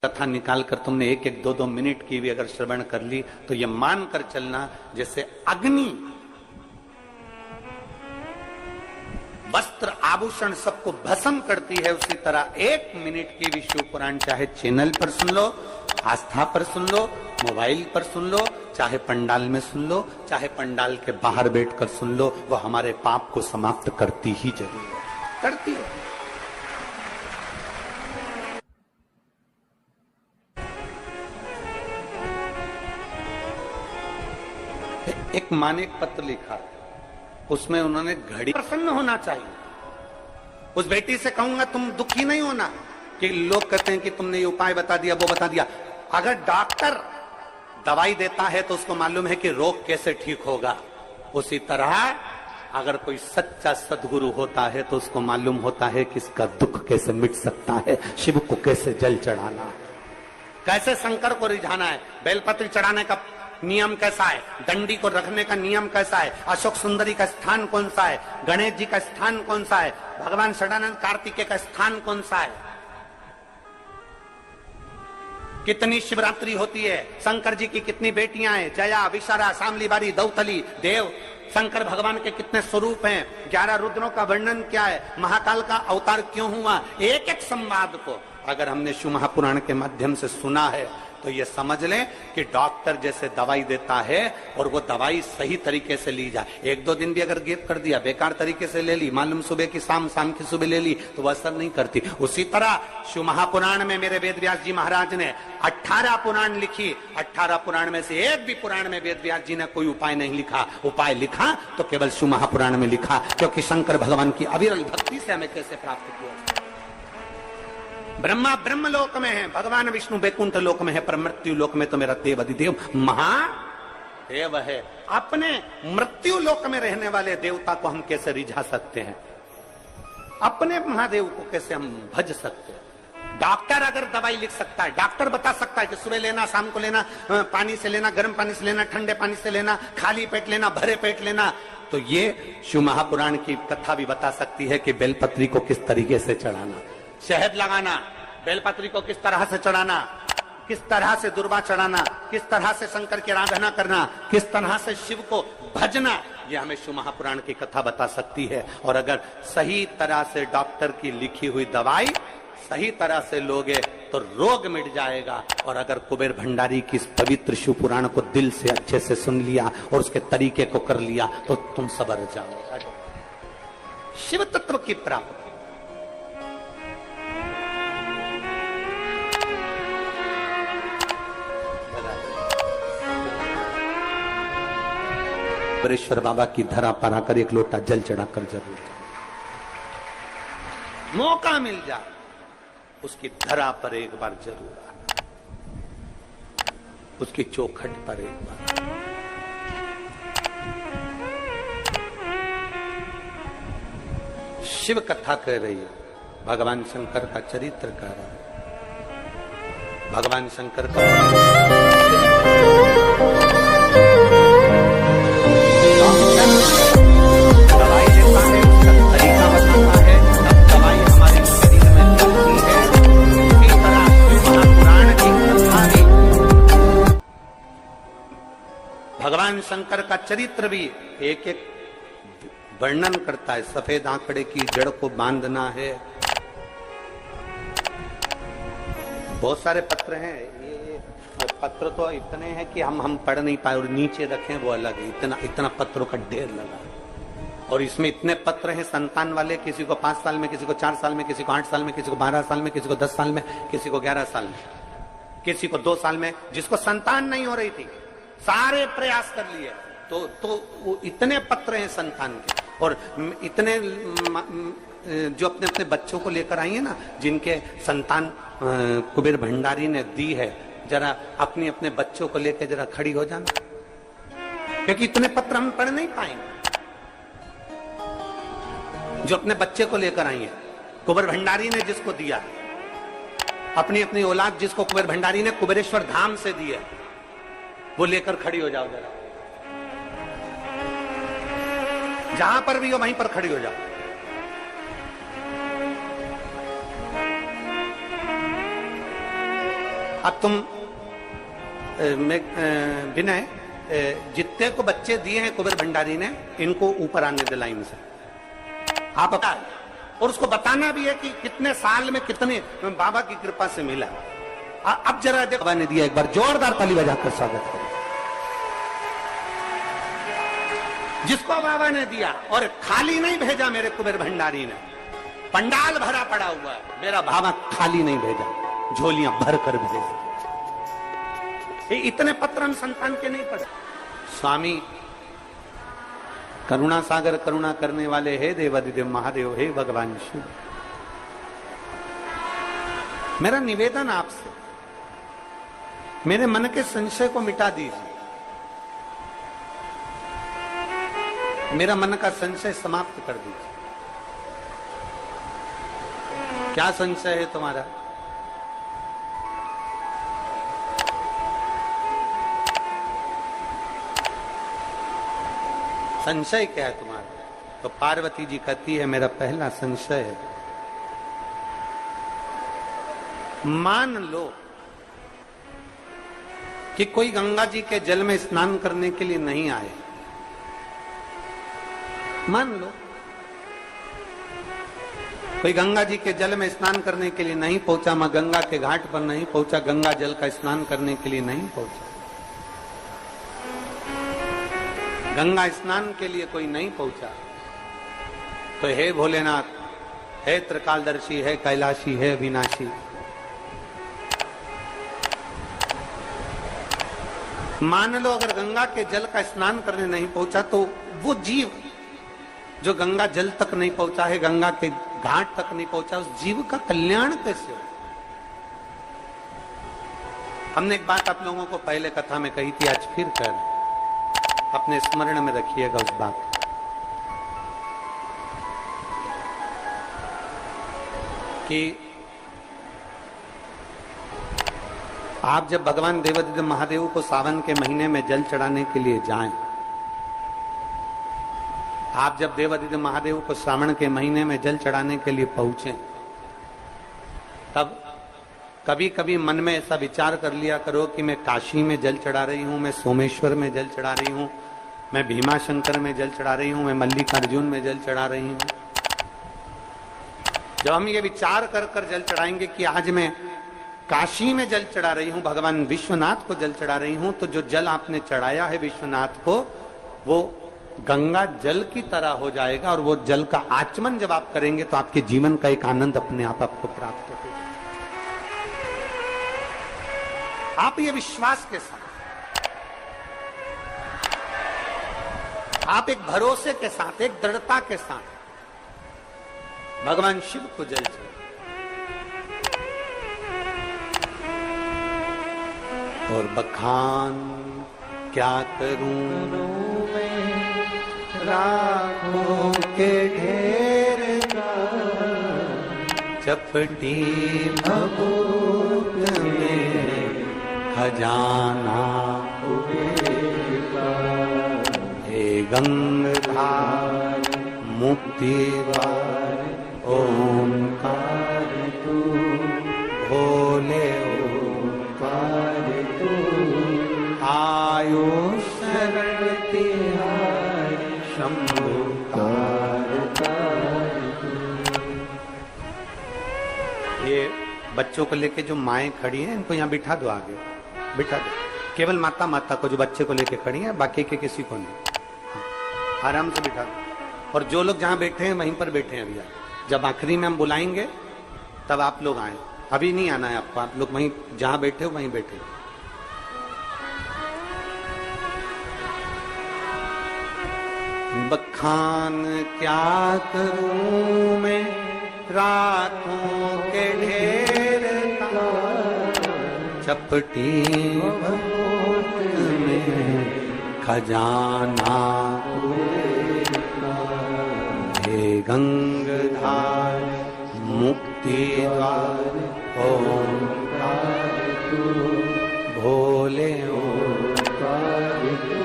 कथा निकाल कर तुमने एक एक दो दो मिनट की भी अगर श्रवण कर ली तो ये मान कर चलना जैसे अग्नि वस्त्र आभूषण सबको भस्म करती है, उसी तरह एक मिनट की भी शिव पुराण चाहे चैनल पर सुन लो, आस्था पर सुन लो, मोबाइल पर सुन लो, चाहे पंडाल में सुन लो, चाहे पंडाल के बाहर बैठकर सुन लो, वो हमारे पाप को समाप्त करती ही जरूर है, करती है। एक माँ ने एक पत्र लिखा, उसमें उन्होंने घड़ी प्रसन्न होना चाहिए। उस बेटी से कहूंगा तुम दुखी नहीं होना कि लोग कहते हैं कि तुमने ये उपाय बता दिया वो बता दिया। अगर डॉक्टर दवाई देता है तो उसको मालूम है कि रोग कैसे ठीक होगा, उसी तरह अगर कोई सच्चा सद्गुरु होता है तो उसको मालूम होता है कि इसका दुख कैसे मिट सकता है, शिव को कैसे जल चढ़ाना है, कैसे शंकर को रिझाना है, बेलपत्र चढ़ाने का नियम कैसा है, डंडी को रखने का नियम कैसा है, अशोक सुंदरी का स्थान कौन सा है, गणेश जी का स्थान कौन सा है, भगवान षडानंद कार्तिकेय का स्थान कौन सा है, कितनी शिवरात्रि होती है, शंकर जी की कितनी बेटियां हैं, जया, विशारा, शामली बारी, दौतली, देव, शंकर भगवान के कितने स्वरूप हैं, 11 रुद्रों का वर्णन क्या है, महाकाल का अवतार क्यों हुआ, एक एक संवाद को अगर हमने शिव महापुराण के माध्यम से सुना है तो ये समझ लें कि डॉक्टर जैसे दवाई देता है और वो दवाई सही तरीके से ली जाए, एक दो दिन भी अगर गैप कर दिया, बेकार तरीके से ले ली, मालूम सुबह की शाम, शाम की सुबह ले ली तो वह असर नहीं करती। उसी तरह शिव महापुराण में मेरे वेद व्यास जी महाराज ने 18 पुराण लिखी, 18 पुराण में से एक भी पुराण में वेद व्यास जी ने कोई उपाय नहीं लिखा, उपाय लिखा तो केवल शिव महापुराण में लिखा, क्योंकि शंकर भगवान की अविरल भक्ति से हमें कैसे प्राप्त किया। ब्रह्मा ब्रह्म लोक में है, भगवान विष्णु बैकुंठ लोक में है, पर मृत्यु लोक में तो मेरा देव अधिदेव महादेव है। अपने मृत्यु लोक में रहने वाले देवता को हम कैसे रिझा सकते हैं, अपने महादेव को कैसे हम भज सकते हैं। डॉक्टर अगर दवाई लिख सकता है, डॉक्टर बता सकता है कि सुबह लेना, शाम को लेना, पानी से लेना, गर्म पानी से लेना, ठंडे पानी से लेना, खाली पेट लेना, भरे पेट लेना, तो ये शिव महापुराण की कथा भी बता सकती है कि बेलपत्री को किस तरीके से चढ़ाना, शहद लगाना, बेलपत्री को किस तरह से चढ़ाना, किस तरह से दुर्वा चढ़ाना, किस तरह से शंकर की आराधना करना, किस तरह से शिव को भजना, ये हमें शिव महापुराण की कथा बता सकती है। और अगर सही तरह से डॉक्टर की लिखी हुई दवाई सही तरह से लोगे तो रोग मिट जाएगा। और अगर कुबेर भंडारी की इस पवित्र शिव पुराण को दिल से अच्छे से सुन लिया और उसके तरीके को कर लिया तो तुम सबर जाओ शिव तत्व की प्राप्ति। बरेश्वर बाबा की धरा पर आकर एक लोटा जल चढ़ाकर जरूर, मौका मिल जाए उसकी धरा पर एक बार जरूर आना, उसकी चौखट पर एक बार। शिव कथा कह रही है, भगवान शंकर का चरित्र कह रहा है, भगवान शंकर का भगवान शंकर का चरित्र भी एक एक वर्णन करता है। सफेद आंकड़े की जड़ को बांधना है, बहुत सारे पत्र हैं, ये पत्र तो इतने हैं कि हम पढ़ नहीं पाए, और नीचे रखें वो अलग है, इतना पत्रों का ढेर लगा। और इसमें इतने पत्र हैं संतान वाले, किसी को 5 साल में, किसी को 4 साल में, किसी को 8 साल में, किसी को 12 साल में, किसी को 10 साल में, किसी को 11 साल में, किसी को 2 साल में, जिसको संतान नहीं हो रही थी, सारे प्रयास कर लिए तो वो इतने पत्र हैं संतान के। और इतने जो अपने अपने बच्चों को लेकर आई है ना, जिनके संतान कुबेर भंडारी ने दी है, जरा अपने अपने बच्चों को लेकर जरा खड़ी हो जाना, क्योंकि इतने पत्र हम पढ़ नहीं पाएंगे। जो अपने बच्चे को लेकर आई है, कुबेर भंडारी ने जिसको दिया, अपनी अपनी औलाद जिसको कुबेर भंडारी ने कुबेरेश्वर धाम से दी है, वो लेकर खड़ी हो जाओ जरा, जहां पर भी हो वहीं पर खड़ी हो जाओ। अब तुम विनय, जितने को बच्चे दिए हैं कुबेर भंडारी ने, इनको ऊपर आने दे लाइन से, आप बता। और उसको बताना भी है कि कितने साल में कितने बाबा की कृपा से मिला। अब जरा देखो, बाबा ने दिया, एक बार जोरदार ताली बजाकर स्वागत करो जिसको बाबा ने दिया। और खाली नहीं भेजा मेरे कुबेर भंडारी ने, पंडाल भरा पड़ा हुआ है, मेरा बाबा खाली नहीं भेजा, झोलियां भर कर भेजा। इतने पत्र हम संतान के नहीं पढ़े। स्वामी करुणा सागर करुणा करने वाले, हे देवादिदेव महादेव, हे भगवान शिव, मेरा निवेदन आपसे, मेरे मन के संशय को मिटा दीजिए, मेरा मन का संशय समाप्त कर दीजिए। क्या संशय है तुम्हारा? संशय क्या है तुम्हारा? तो पार्वती जी कहती है, मेरा पहला संशय है, मान लो कि कोई गंगा जी के जल में स्नान करने के लिए नहीं आए, मान लो कोई गंगा जी के जल में स्नान करने के लिए नहीं पहुंचा, मैं गंगा के घाट पर नहीं पहुंचा, गंगा जल का स्नान करने के लिए नहीं पहुंचा, गंगा स्नान के लिए कोई नहीं पहुंचा, तो हे भोलेनाथ, हे त्रिकालदर्शी, है कैलाशी, है विनाशी, मान लो अगर गंगा के जल का स्नान करने नहीं पहुंचा, तो वो जीव जो गंगा जल तक नहीं पहुंचा है, गंगा के घाट तक नहीं पहुंचा, उस जीव का कल्याण कैसे हो? हमने एक बात आप लोगों को पहले कथा में कही थी, आज फिर कह रहे, अपने स्मरण में रखिएगा उस बात कि आप जब भगवान देवादिदेव महादेव को सावन के महीने में जल चढ़ाने के लिए जाएं, आप जब देवादिदेव महादेव को श्रावण के महीने में जल चढ़ाने के लिए पहुंचे, तब कभी कभी मन में ऐसा विचार कर लिया करो कि मैं काशी में जल चढ़ा रही हूं, मैं सोमेश्वर में जल चढ़ा रही हूं, मैं भीमाशंकर में जल चढ़ा रही हूं, मैं मल्लिकार्जुन में जल चढ़ा रही हूं। जब हम ये विचार कर कर जल चढ़ाएंगे कि आज मैं काशी में जल चढ़ा रही हूं, भगवान विश्वनाथ को जल चढ़ा रही हूं, तो जो जल आपने चढ़ाया है विश्वनाथ को, वो गंगा जल की तरह हो जाएगा, और वो जल का आचमन जब आप करेंगे तो आपके जीवन का एक आनंद अपने आप आपको प्राप्त होगा। आप ये विश्वास के साथ, आप एक भरोसे के साथ, एक दृढ़ता के साथ भगवान शिव को जल चढ़ाएं। और बखान क्या करूं मैं राखों के ढेर का, चपटी भभूत में खजाना हे गंगाधार मुक्तिवार ओंकार तू, भोले ओंकार तू, आयो शरण तिहारी शंभु कार तू। ये बच्चों को लेके जो माएं खड़ी हैं, इनको यहाँ बिठा दो, आगे बिठा दो, केवल माता माता को जो बच्चे को लेके खड़ी है, बाकी के किसी को नहीं, आराम से बिठा दो। और जो लोग जहां बैठे हैं वहीं पर बैठे हैं भैया, जब आखिरी में हम बुलाएंगे तब आप लोग आए, अभी नहीं आना है आपको, आप लोग वहीं जहां बैठे हो वहीं बैठे। बखान क्या करूं मैं रातों के ढेर का, चपटी भभूत में खजाना हे गंगाधार मुक्तिद्वार ओंकार तू, भोले ओंकार तू,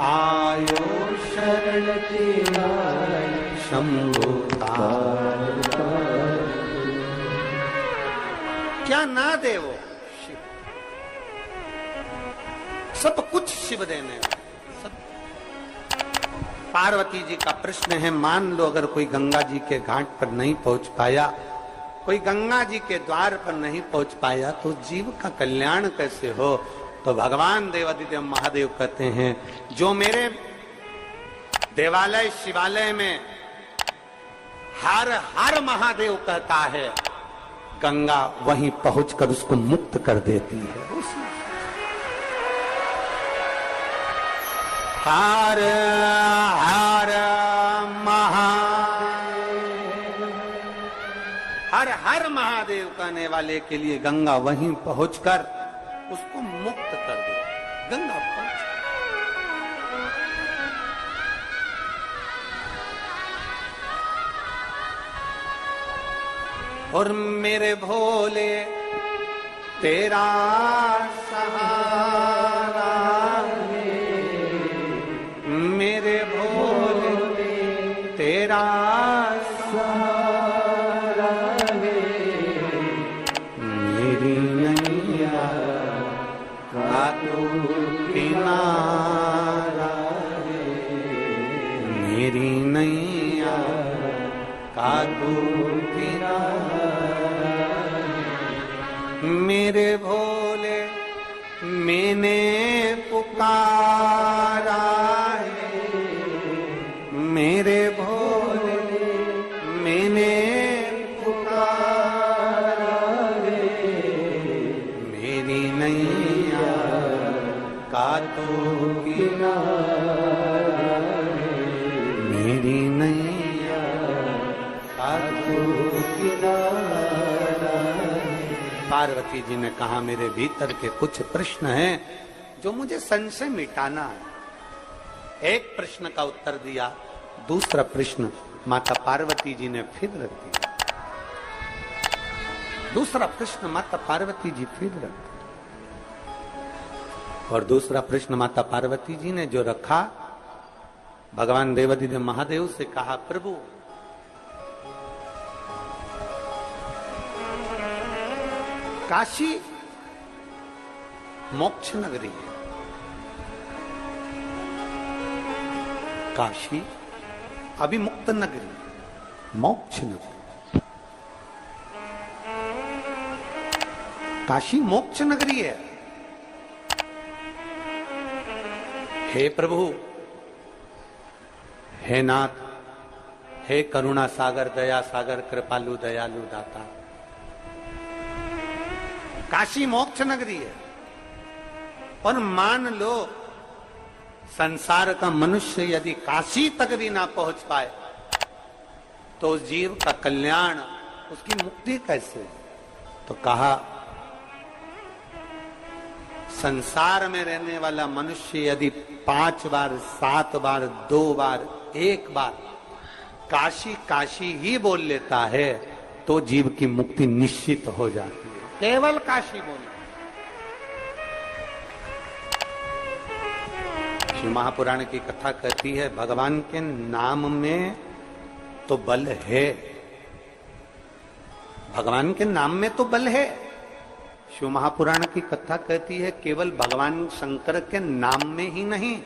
आयो शरण तिहारी शंभु कार। क्या ना दे वो, सब कुछ शिव देने वाले। पार्वती जी का प्रश्न है, मान लो अगर कोई गंगा जी के घाट पर नहीं पहुंच पाया, कोई गंगा जी के द्वार पर नहीं पहुंच पाया, तो जीव का कल्याण कैसे हो? तो भगवान देवादिदेव महादेव कहते हैं, जो मेरे देवालय शिवालय में हर हर महादेव कहता है, गंगा वहीं पहुंचकर उसको मुक्त कर देती है। हर हर हर महादेव कहने वाले के लिए गंगा वहीं पहुंचकर उसको मुक्त कर दे। गंगा पहुंच, और मेरे भोले तेरा सहारा है, मेरे भोले तेरा सहारा है, मेरी नैया का तू किनारा है, मेरी नैया का तू किनारा, मेरे भोले मैंने पुकारा है, मेरे भोले मैंने पुकारा है, मेरी नैया का तो किनारा है, मेरी नैया का तो किनारा। पार्वती जी ने कहा, मेरे भीतर के कुछ प्रश्न हैं जो मुझे संशय मिटाना है। एक प्रश्न का उत्तर दिया, दूसरा प्रश्न माता पार्वती जी ने फिर रख दिया, दूसरा प्रश्न माता पार्वती जी फिर रख दिया, और दूसरा प्रश्न माता पार्वती जी ने जो रखा, भगवान देवादिदेव महादेव से कहा, प्रभु काशी मोक्ष नगरी है, काशी अभी मुक्त नगरी, मोक्ष नगरी, काशी मोक्ष नगरी है। हे प्रभु, हे नाथ, हे करुणा सागर, दया सागर, कृपालु दयालु दाता, काशी मोक्ष नगरी है। और मान लो संसार का मनुष्य यदि काशी तक भी ना पहुंच पाए, तो उस जीव का कल्याण, उसकी मुक्ति कैसे? तो कहा, संसार में रहने वाला मनुष्य यदि 5 बार, 7 बार, 2 बार, 1 बार काशी काशी ही बोल लेता है, तो जीव की मुक्ति निश्चित हो जाती है। केवल काशी बोलना। श्री महापुराण की कथा कहती है, भगवान के नाम में तो बल है, भगवान के नाम में तो बल है। शिव महापुराण की कथा कहती है, केवल भगवान शंकर के नाम में ही नहीं,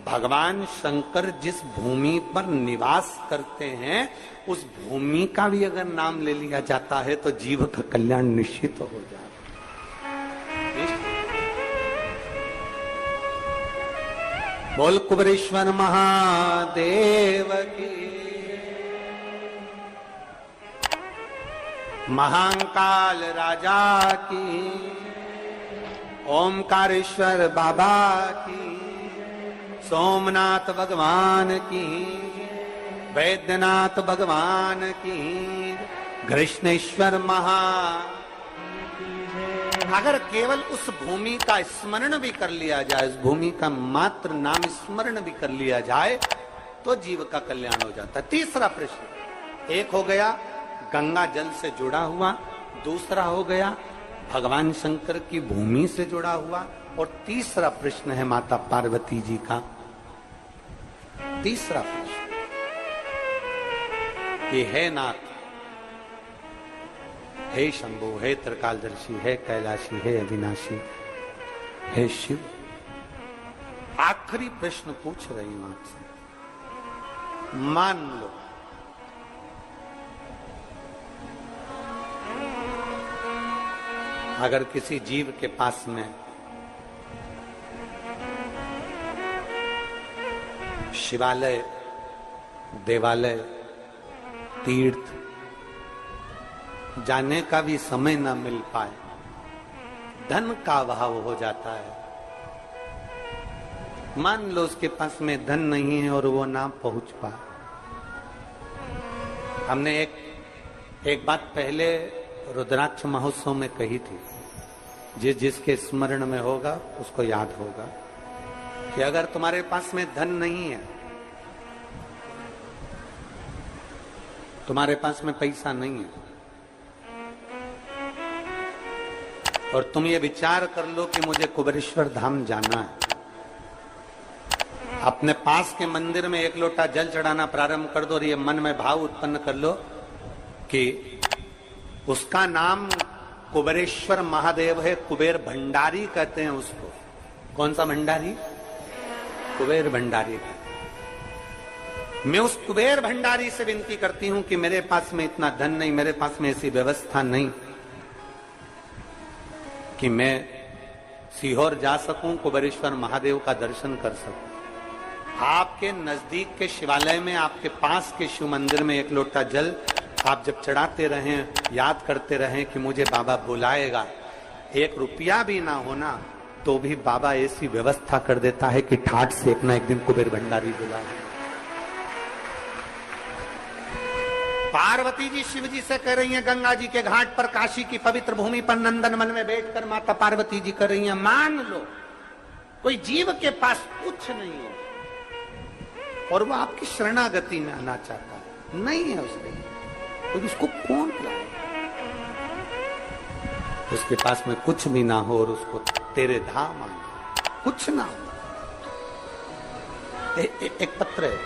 भगवान शंकर जिस भूमि पर निवास करते हैं, उस भूमि का भी अगर नाम ले लिया जाता है, तो जीव का कल्याण निश्चित हो जाता है। बोल कुबरेश्वर महादेव की, महाकाल राजा की, ओमकारेश्वर बाबा की, सोमनाथ भगवान की, वैद्यनाथ भगवान की, कृष्णेश्वर महा। अगर केवल उस भूमि का स्मरण भी कर लिया जाए, उस भूमि का मात्र नाम स्मरण भी कर लिया जाए, तो जीव का कल्याण हो जाता है। तीसरा प्रश्न, एक हो गया गंगा जल से जुड़ा हुआ, दूसरा हो गया भगवान शंकर की भूमि से जुड़ा हुआ, और तीसरा प्रश्न है माता पार्वती जी का। तीसरा प्रश्न ये है नाथ, हे शंभु, हे त्रिकालदर्शी, हे कैलाशी, हे अविनाशी, हे शिव, आखिरी प्रश्न पूछ रही हूं आपसे। मान लो अगर किसी जीव के पास में शिवालय, देवालय, तीर्थ जाने का भी समय न मिल पाए, धन का अभाव हो जाता है, मान लो उसके पास में धन नहीं है और वो ना पहुंच पाए। हमने एक बात पहले रुद्राक्ष महोत्सव में कही थी, जिसके स्मरण में होगा उसको याद होगा कि अगर तुम्हारे पास में धन नहीं है, तुम्हारे पास में पैसा नहीं है, और तुम ये विचार कर लो कि मुझे कुबेरेश्वर धाम जाना है, अपने पास के मंदिर में एक लोटा जल चढ़ाना प्रारंभ कर दो और ये मन में भाव उत्पन्न कर लो कि उसका नाम कुबेरेश्वर महादेव है, कुबेर भंडारी कहते हैं उसको। कौन सा भंडारी? कुबेर भंडारी। मैं उस कुबेर भंडारी से विनती करती हूं कि मेरे पास में इतना धन नहीं, मेरे पास में ऐसी व्यवस्था नहीं कि मैं सीहोर जा सकूं, कुबेरेश्वर महादेव का दर्शन कर सकूं। आपके नजदीक के शिवालय में, आपके पास के शिव मंदिर में एक लोटा जल आप जब चढ़ाते रहें, याद करते रहें कि मुझे बाबा बुलाएगा, 1 रुपया भी ना होना तो भी बाबा ऐसी व्यवस्था कर देता है कि ठाठ से एक ना एक दिन कुबेर भंडारी बुलाए। पार्वती जी शिव जी से कह रही हैं, गंगा जी के घाट पर, काशी की पवित्र भूमि पर, नंदन वन में बैठकर माता पार्वती जी कर रही हैं, मान लो कोई जीव के पास कुछ नहीं है और वो आपकी शरणागति में आना चाहता है, नहीं है उसके, तो उसको कौन बुलाए? उसके पास में कुछ भी ना हो और उसको तेरे धाम आना, कुछ ना हो। एक पत्र है,